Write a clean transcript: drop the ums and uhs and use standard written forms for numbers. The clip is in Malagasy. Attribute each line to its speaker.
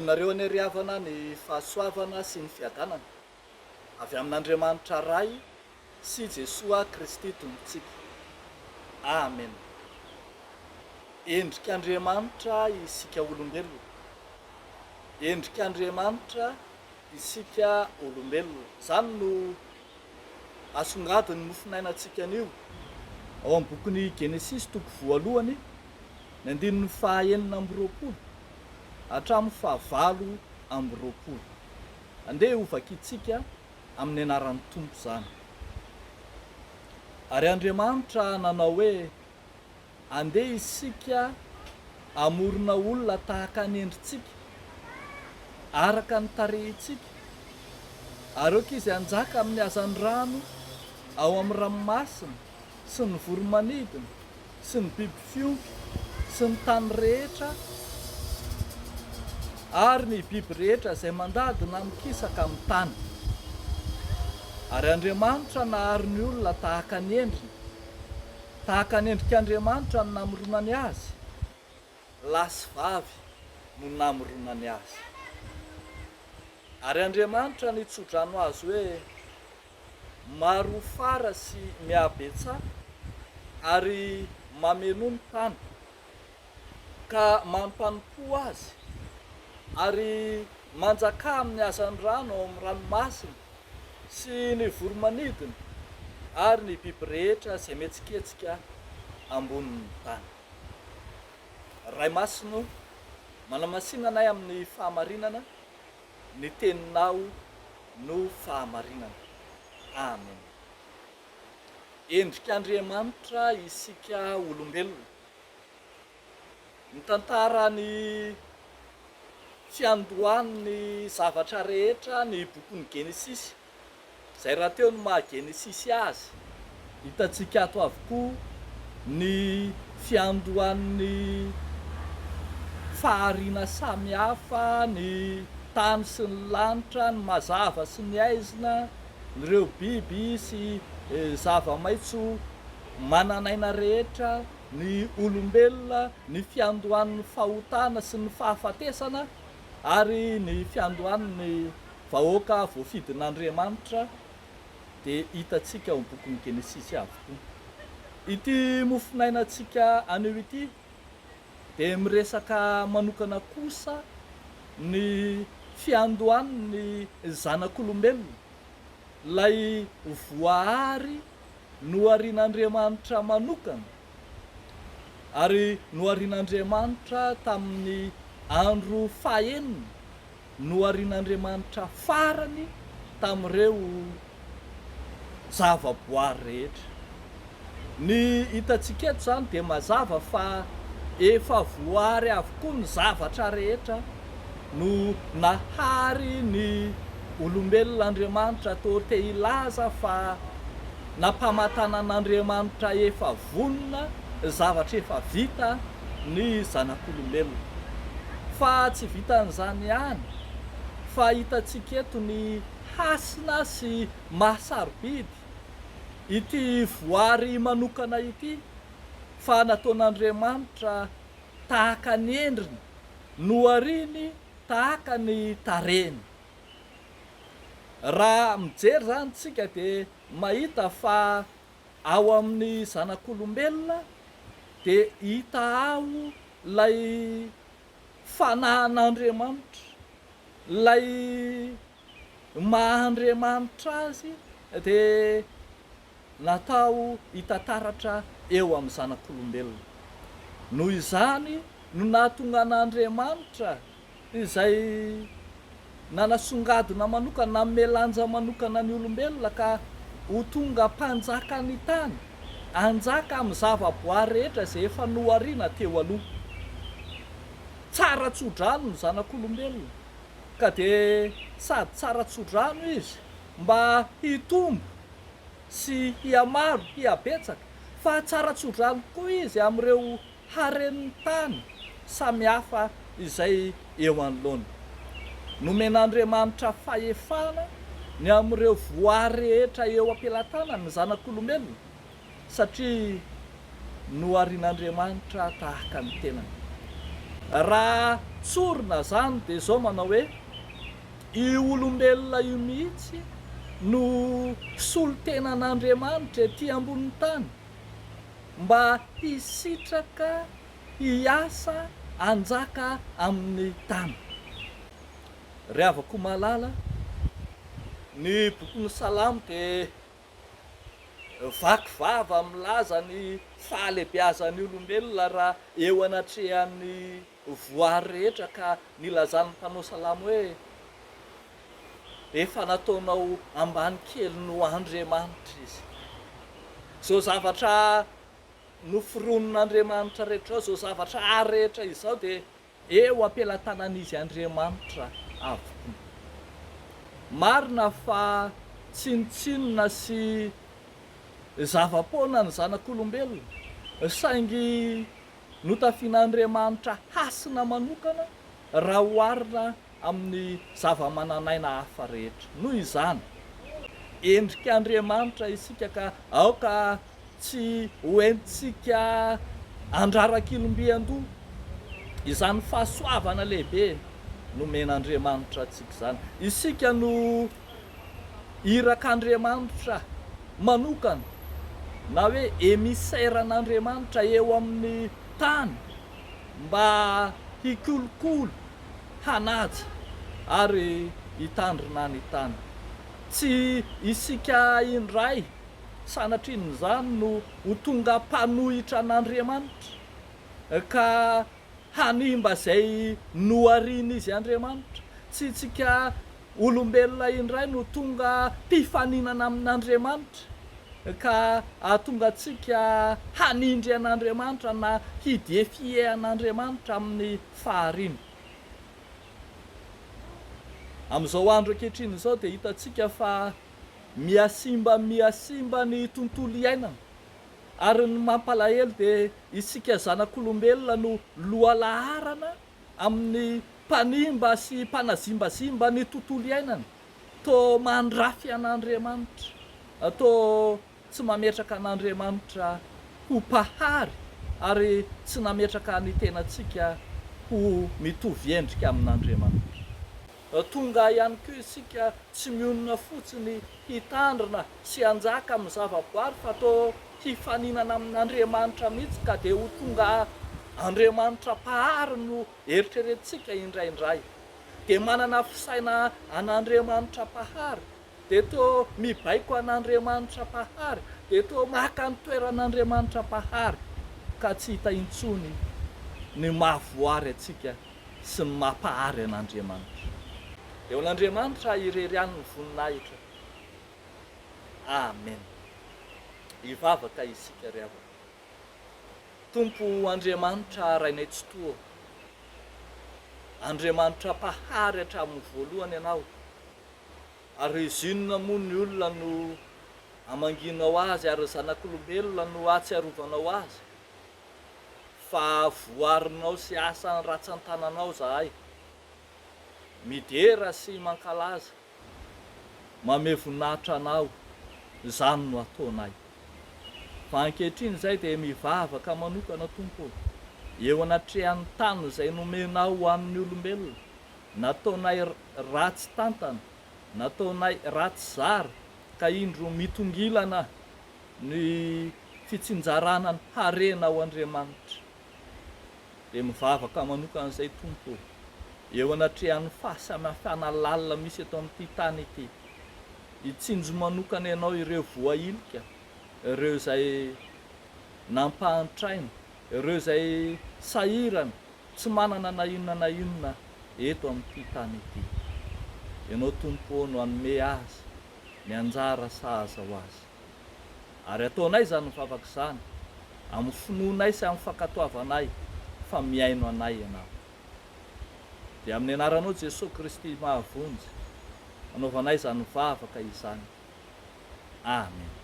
Speaker 1: aminareo any riavana ny fahasoavana sy ny fiadanana avy amin'Andriamanitra ray sy Jesoa Kristy tompontsika. Amen. Endrik'Andriamanitra isika olombelona. Endrik'Andriamanitra isika olombelona. Zany no asongadiny nofinainantsika anio ao amin'ny bokin'ny Genesisy toko voalohany ny 19 hatramin'ny 20. Andeha hovakitsika amin'ny anaran'ny Tompo zany. Ary Andriamanitra nanao hoe andeha isika amorona olona tahaka ny endritsika, araka ny tarehintsika, ary oka izy anjaka amin'ny hazan'ny rano, ao amin'ny ranomasina, sy ny voromanidina, sy ny biby fiompy, sy ny tany rehetra, ary ny biby rehetra izay mandadina mikisaka amin'ny tany. Ary Andriamanitra nahary ny olona tahaka ny endriny, tahaka ny endrik'Andriamanitra no namoronany azy, lahy sy vavy no namoronany azy. Ary Andriamanitra nitsodrano azy hoe maro fara sy mihabetsa ary mameno ny tany, ka mampanompo azy ary manjaka amin'ny hazan'ny rano ao amin'ny ranomasina sy ny voromanidina ary ny biby rehetra izay mihetsiketsika ambonin'ny tany. Ray Masino, manamasinanay amin'ny fahamarinana, ny teninao no fahamarinana. Amen. Endrik'Andriamanitra isika olombelona. Ny tantara ny fiandohan'ny zavatra rehetra ny bokin'ny Genesisy, izay raha teo ny maha Genesisy azy, hitantsika ato avokoa ny fiandohan'ny fahariana samihafa, ny tany sy ny lanitra, ny mazava sy ny aizina, ireo biby sy zava-maitso mananaina rehetra, ny olombelona, ny fiandohan'ny fahotana sy ny fahafatesana, ary ny fiandohan'ny vahoaka voafidin'Andriamanitra dia hitantsika ao amin'ny bokin'ny Genesisy avokoa. Ity mofinainantsika anio ity dia miresaka manokana kosa ny fiandohan'ny zanak'olombelona, lay voahary noharian'Andriamanitra manokana ary noharian'Andriamanitra tamin'ny andro fahaenina, noharian'Andriamanitra farany tamin'ireo zavaboary rehetra. Ny hitantsika eto zany dia mazava fa efa voahary avokoa ny zavatra rehetra no nahary ny olombelona Andriamanitra toa te hilaza fa nampamatana an'Andriamanitra efa vonona zavatra efa vita ny zanak'olombelona. Fa tsy vitan'izany ihany, fa hitantsika eto ny hasina sy mahasarobidy ity voahary manokana ity, fa nataon'Andriamanitra tahaka ny endriny, nohariany tahaka ny tarehiny. Raha mijery zany tsika dia mahita fa ao amin'ny zanak'olombelona dia hita ao lay fanahan'Andriamanitra, lay maha-Andriamanitra azy dia natao hitantaratra eo amin'ny zanak'olombelona. Noho izany no nahatonga an'Andriamanitra izay nanasongadina manokana, namelanja manokana ny olombelona ka ho tonga mpanjaka ny tany, anjaka amin'ny zavaboary rehetra izay efa nohariana teo aloha. Tsara tsodrano ny zanak'olombelona, ka dia sady tsara tsodrano izy mba hitombo sy hiamaro, hiabetsaka, fa tsara tsodrano koa izy amin'ireo haren'ny tany samihafa izay eo anoloana. Nomen'Andriamanitra fahefana ny amin'ireo voahary rehetra eo am-pelantanany ny zanak'olombelona, satria noharian'Andriamanitra tahaka ny tenany. raha tsorona zany dia zao manao hoe io olombelona io mihitsy no solotenan'Andriamanitra ety ambonin'ny tany mba hisitraka hiasa anjaka amin'ny tany. Ry havako malala, ny bokin'ny Salamo dia vakivava milaza ny fahalehibeazan'ny olombelona raha eo anatrehan'ny voary rehetra ka nilazan'ny mpanao salamo hoe efa nataonao ambany kely no Andriamanitra izy. Zao zavatra noforonon'Andriamanitra rehetra zao zavatra rehetra izao dia eo ampelantanan'izy Andriamanitra avokoa. Marina fa tsinotsinona sy zava-poana ny zanak'olombelona, saingy notafian'Andriamanitra hasina manokana raha oharina amin'ny zava-mananaina hafa rehetra. Noho izany endrik'Andriamanitra isika ka aoka tsy hoentsika andrarak'ilombian-doha. Izany fahasoavana lehibe nomen'Andriamanitra antsika izany. Isika no irak'Andriamanitra manokana na hoe émissaire-n'Andriamanitra eo amin'ny tany mba hikolokolo, hanaja ary hitandrina ny tany. Tsy isika indray sanatrin'izany no ho tonga mpanohitra an'Andriamanitra ka hanimba izay noharian'izy Andriamanitra. Tsy isika olombelona indray no tonga mpifaninana amin'Andriamanitra ka ahatonga antsika hanindry an'Andriamanitra na hidefie an'Andriamanitra amin'ny fahariana. Amin'izao andro ankehitriny izao dia hitantsika fa miasimba ny tontolo iainana, ary ny mampalahelo dia isika zanak'olombelona no lohalaharana amin'ny mpanimba sy mpanazimbazimba ny tontolo iainana, toa mandrafy an'Andriamanitra, toa tsy mametraka an'Andriamanitra ho pahary ary tsy nametraka ny tenantsika ho mitovy endrika amin'Andriamanitra. Tonga ihany koa isika tsy mionona fotsiny hitandrina sy hanjaka amin'ny zavaboary fa toa hifaninana amin'Andriamanitra mihitsy ka dia ho tonga Andriamanitra pahary no eritreretintsika indraindray. Dia manana fisaina an'Andriamanitra pahary, dia toa mibaiko an'Andriamanitra pahary, dia toa maka ny toeran'Andriamanitra pahary ka tsy hita intsony ny mahavoary atsika sy ny mampahary an'Andriamanitra. Eo an'Andriamanitra irery any ny voninahitra. Amen. Hivavaka isika ry havana. Tompo Andriamanitra rainay tsy toa, Andriamanitra pahary hatramin'ny voalohany ianao, ary zinona moa ny olona no amanginao azy ary zanak'olombelona no atsiarovanao azy, fa voarinao sy asany ratsan-tananao zahay, midera sy mankalaza, mame voninahitra anao, izany no ataonay. Fa ankehitriny izay dia mivavaka manokana Tompo eo anatrehan'ny tany izay nomenao ho amin'ny olombelona, nataonay ratsy tantana, nataonay ratsy zara, ka indro mitongilana ny fitsinjarana ny harenao Andriamanitra. Dia mivavaka manokana izay Tompo eo anatrehan'ny fahasamihafana lalina misy eto amin'ity tany ity. Hitsinjo manokana ianao ireo voailika, ireo izay nampahantraina, ireo izay sahirana, tsy manana na inona eto amin'ity tany ity. Ianao Tompo no hanome azy ny anjara sahaza ho azy. Ary ataonay izany mivavaka izany amin'ny finoanay sy amin'ny fankatoavanay fa miaino anay ianao. Dia amin'ny anaranao Jesosy Kristy mahavonjy, anaovanay izany mivavaka izany. Amen.